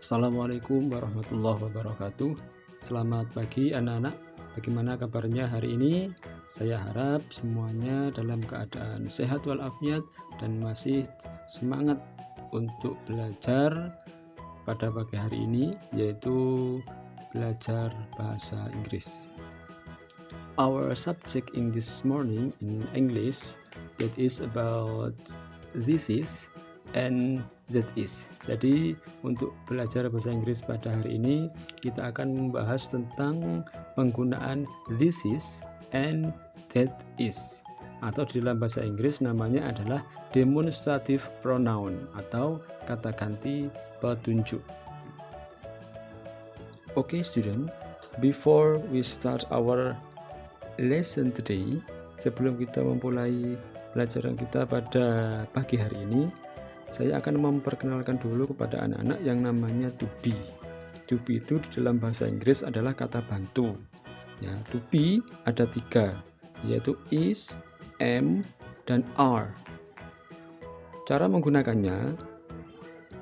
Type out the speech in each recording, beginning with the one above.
Assalamualaikum warahmatullahi wabarakatuh. Selamat pagi anak-anak. Bagaimana kabarnya hari ini? Saya harap semuanya dalam keadaan sehat walafiat dan masih semangat untuk belajar pada pagi hari ini, yaitu belajar bahasa Inggris. Our subject in this morning in English, it is about this is and that is. Jadi untuk belajar bahasa Inggris pada hari ini kita akan membahas tentang penggunaan this is and that is, atau di dalam bahasa Inggris namanya adalah demonstrative pronoun atau kata ganti petunjuk. Okay student, before we start our lesson today, sebelum kita memulai pelajaran kita pada pagi hari ini, saya akan memperkenalkan dulu kepada anak-anak yang namanya to be. To be itu di dalam bahasa Inggris adalah kata bantu. Ya, to be ada 3, yaitu is, am, dan are. Cara menggunakannya,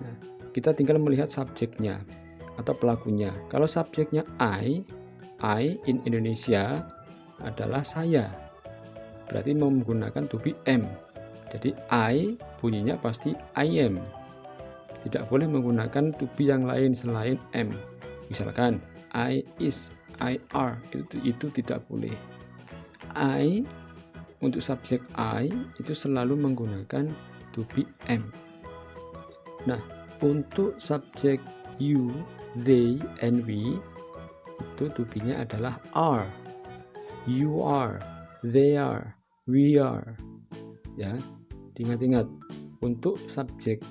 nah, kita tinggal melihat subjeknya atau pelakunya. Kalau subjeknya I in Indonesia adalah saya, berarti menggunakan to be am. Jadi I bunyinya pasti I am. Tidak boleh menggunakan to be yang lain selain am. Misalkan I is, I are, itu tidak boleh. I untuk subjek I itu selalu menggunakan to be am. Nah, untuk subjek you, they, and we itu to be-nya adalah are. You are, they are, we are. Ya. Ingat-ingat, untuk subjek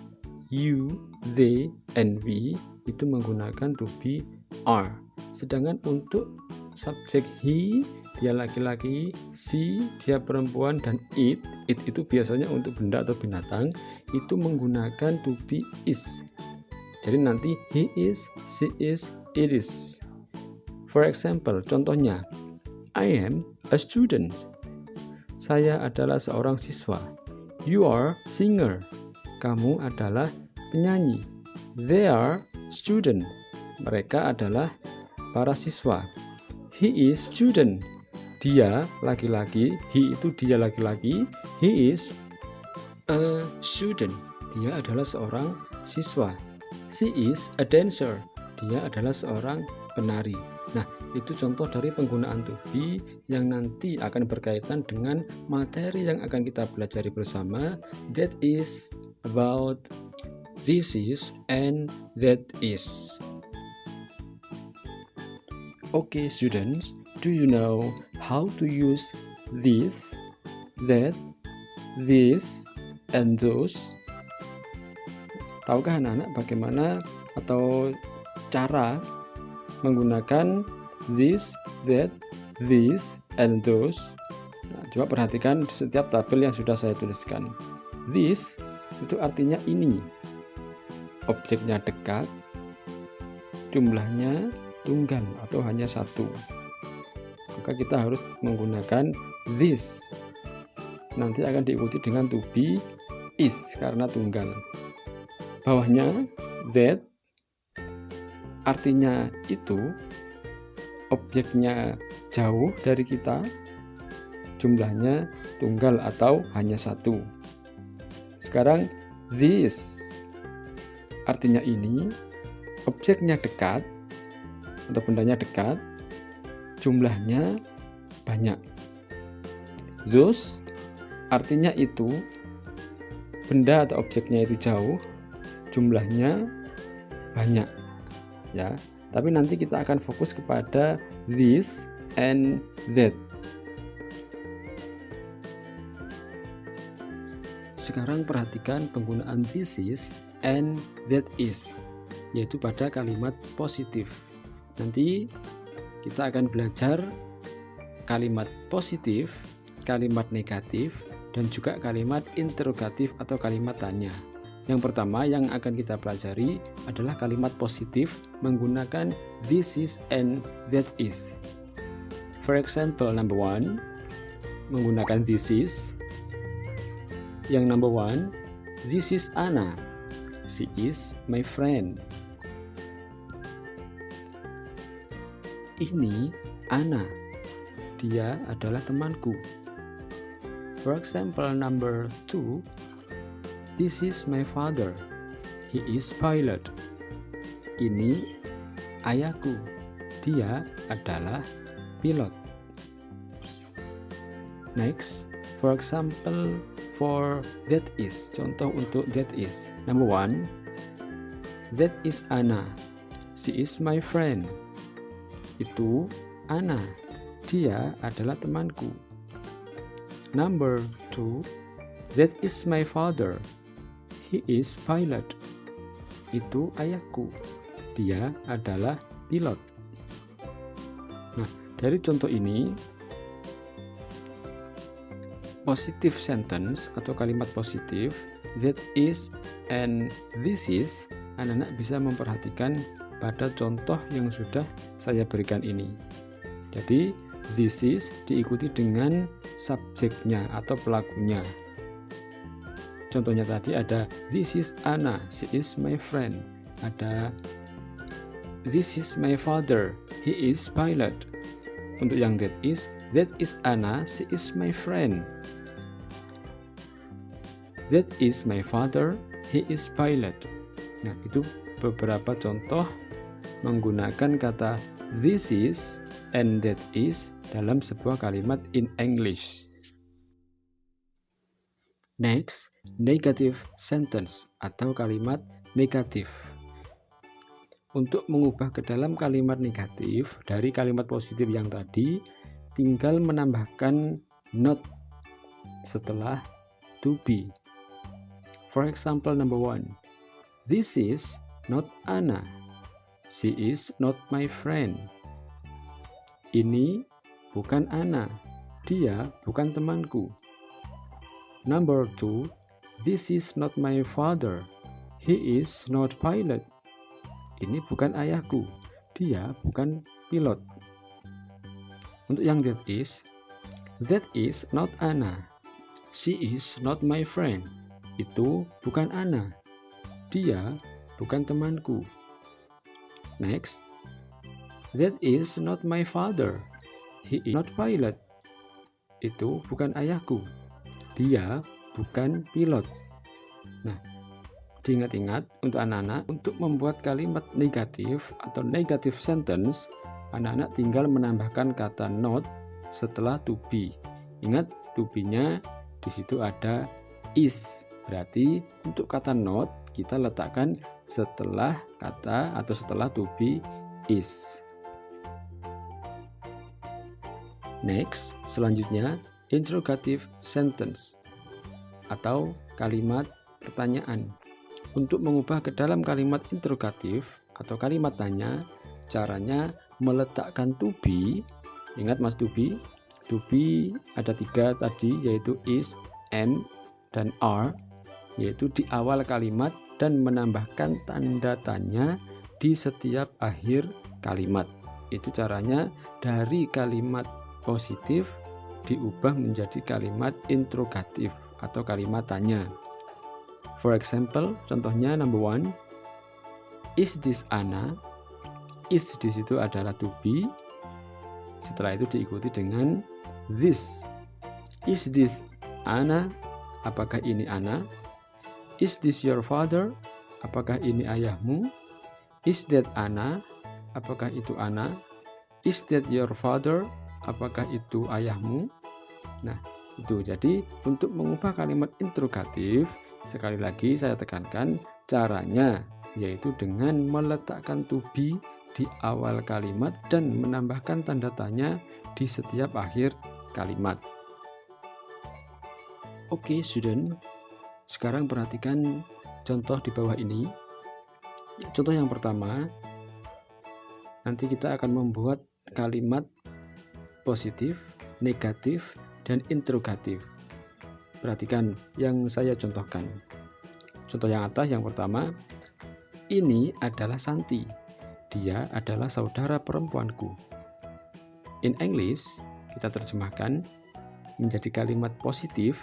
you, they, and we itu menggunakan to be are. Sedangkan untuk subjek he, dia laki-laki, she, dia perempuan, dan it itu biasanya untuk benda atau binatang, itu menggunakan to be is. Jadi nanti he is, she is, it is. For example, contohnya, I am a student. Saya adalah seorang siswa. You are singer. Kamu adalah penyanyi. They are student. Mereka adalah para siswa. He is student. Dia laki-laki. He itu dia laki-laki. He is a student. Dia adalah seorang siswa. She is a dancer. Dia adalah seorang penari. Nah, itu contoh dari penggunaan to be yang nanti akan berkaitan dengan materi yang akan kita pelajari bersama. That is about this is and that is. Okay students, do you know how to use this, that, this, and those? Tahukah anak-anak bagaimana atau cara menggunakan this, that, this, and those? Nah, coba perhatikan di setiap tabel yang sudah saya tuliskan. This itu artinya ini, objeknya dekat, jumlahnya tunggal atau hanya satu, maka kita harus menggunakan this. Nanti akan diikuti dengan to be, is karena tunggal. Bawahnya that, artinya itu, objeknya jauh dari kita, jumlahnya tunggal atau hanya satu. Sekarang this, artinya ini, objeknya dekat atau bendanya dekat, jumlahnya banyak. Those, artinya itu, benda atau objeknya itu jauh, jumlahnya banyak. Ya, tapi nanti kita akan fokus kepada this and that. Sekarang perhatikan penggunaan this is and that is, yaitu pada kalimat positif. Nanti kita akan belajar kalimat positif, kalimat negatif, dan juga kalimat interrogatif atau kalimat tanya. Yang pertama yang akan kita pelajari adalah kalimat positif menggunakan this is and that is. For example, number 1 menggunakan this is. Yang number 1, this is Anna. She is my friend. Ini Ana, dia adalah temanku. For example, number 2, this is my father, he is pilot. Ini ayahku, dia adalah pilot. Next, for example, for that is, contoh untuk that is. Number 1, that is Ana, she is my friend. Itu Ana, dia adalah temanku. Number 2, that is my father, he is pilot. Itu ayahku, dia adalah pilot. Nah, dari contoh ini, positive sentence atau kalimat positif that is and this is, anak-anak bisa memperhatikan pada contoh yang sudah saya berikan ini. Jadi this is diikuti dengan subjeknya atau pelakunya. Contohnya tadi ada this is Ana, she is my friend. Ada this is my father, he is pilot. Untuk yang that is Ana, she is my friend. That is my father, he is pilot. Nah, itu beberapa contoh menggunakan kata this is and that is dalam sebuah kalimat in English. Next, negative sentence atau kalimat negatif. Untuk mengubah ke dalam kalimat negatif dari kalimat positif yang tadi, tinggal menambahkan not setelah to be. For example, number 1, this is not Ana, she is not my friend. Ini bukan Ana, dia bukan temanku. Number 2, this is not my father, he is not pilot. Ini bukan ayahku, dia bukan pilot. Untuk yang that is not Ana, she is not my friend. Itu bukan Ana, dia bukan temanku. Next, that is not my father, he is not pilot. Itu bukan ayahku, dia bukan pilot. Nah, diingat-ingat untuk anak-anak, untuk membuat kalimat negatif atau negative sentence, anak-anak tinggal menambahkan kata not setelah to be. Ingat, to be-nya di situ ada is. Berarti untuk kata not kita letakkan setelah kata atau setelah to be is. Next, selanjutnya interrogative sentence atau kalimat pertanyaan. Untuk mengubah ke dalam kalimat interrogatif atau kalimat tanya, caranya meletakkan to be. Ingat mas, to be ada 3 tadi, yaitu is, and, dan are, yaitu di awal kalimat dan menambahkan tanda tanya di setiap akhir kalimat. Itu caranya dari kalimat positif diubah menjadi kalimat interrogatif atau kalimat tanya. For example, contohnya number 1, is this Ana? Is di situ adalah to be. Setelah itu diikuti dengan this. Is this Ana? Apakah ini Ana? Is this your father? Apakah ini ayahmu? Is that Ana? Apakah itu Ana? Is that your father? Apakah itu ayahmu? Nah, itu. Jadi untuk mengubah kalimat interrogatif, sekali lagi saya tekankan caranya, yaitu dengan meletakkan to be di awal kalimat dan menambahkan tanda tanya di setiap akhir kalimat. Oke, student. Sekarang perhatikan contoh di bawah ini. Contoh yang pertama, nanti kita akan membuat kalimat positif, negatif, dan interrogatif. Perhatikan yang saya contohkan. Contoh yang atas, yang pertama, ini adalah Santi. Dia adalah saudara perempuanku. In English, kita terjemahkan menjadi kalimat positif,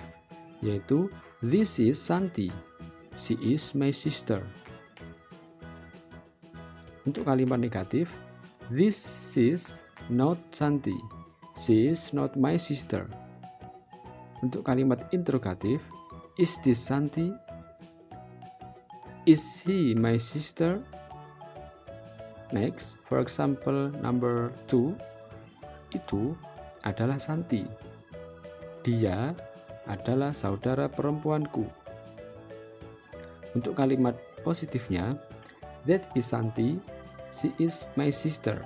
yaitu this is Santi. She is my sister. Untuk kalimat negatif, this is not Santi. She is not my sister. Untuk kalimat interrogatif, is this Santi? Is he my sister? Next, for example, number 2, itu adalah Santi. Dia adalah saudara perempuanku. Untuk kalimat positifnya, that is Santi, she is my sister.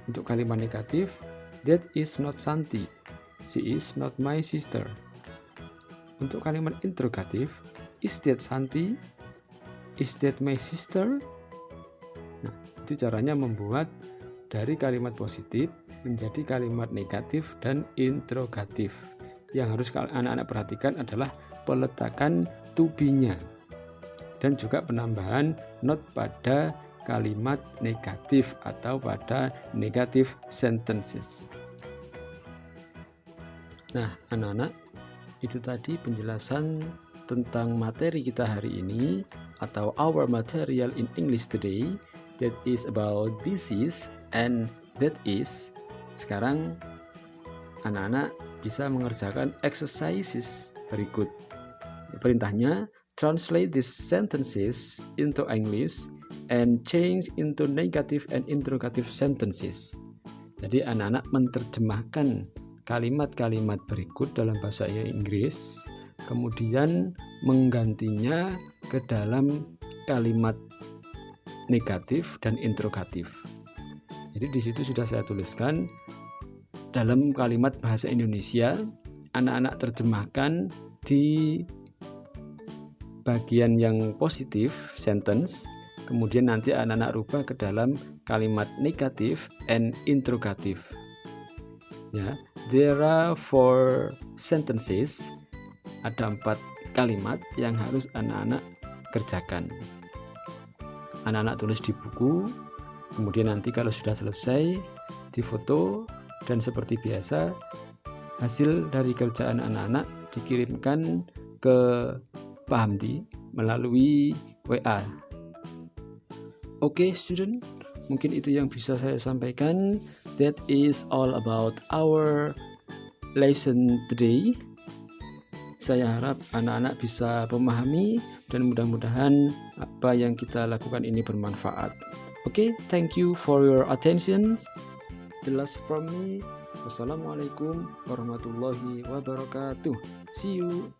Untuk kalimat negatif, that is not Santi, she is not my sister. Untuk kalimat interrogatif, is that Santi? Is that my sister? Nah, itu caranya membuat dari kalimat positif menjadi kalimat negatif dan interrogatif. Yang harus anak-anak perhatikan adalah peletakan to be-nya dan juga penambahan not pada kalimat negatif atau pada negative sentences. Nah, anak-anak, itu tadi penjelasan tentang materi kita hari ini atau our material in English today, that is about this is and that is. Sekarang anak-anak bisa mengerjakan exercises berikut. Perintahnya, translate these sentences into English and change into negative and interrogative sentences. Jadi anak-anak menerjemahkan kalimat-kalimat berikut dalam bahasa Inggris, kemudian menggantinya ke dalam kalimat negatif dan interrogatif. Jadi di situ sudah saya tuliskan dalam kalimat bahasa Indonesia, anak-anak terjemahkan di bagian yang positif sentence, kemudian nanti anak-anak rubah ke dalam kalimat negatif and interrogative. Ya, there are 4 sentences, ada 4 kalimat yang harus anak-anak kerjakan. Anak-anak tulis di buku, kemudian nanti kalau sudah selesai difoto, dan seperti biasa hasil dari kerjaan anak-anak dikirimkan ke Pak Hamdi melalui WA. Oke, student, mungkin itu yang bisa saya sampaikan. That is all about our lesson today. Saya harap anak-anak bisa memahami dan mudah-mudahan apa yang kita lakukan ini bermanfaat. Okay, thank you for your attention. The last from me. Wassalamualaikum warahmatullahi wabarakatuh. See you.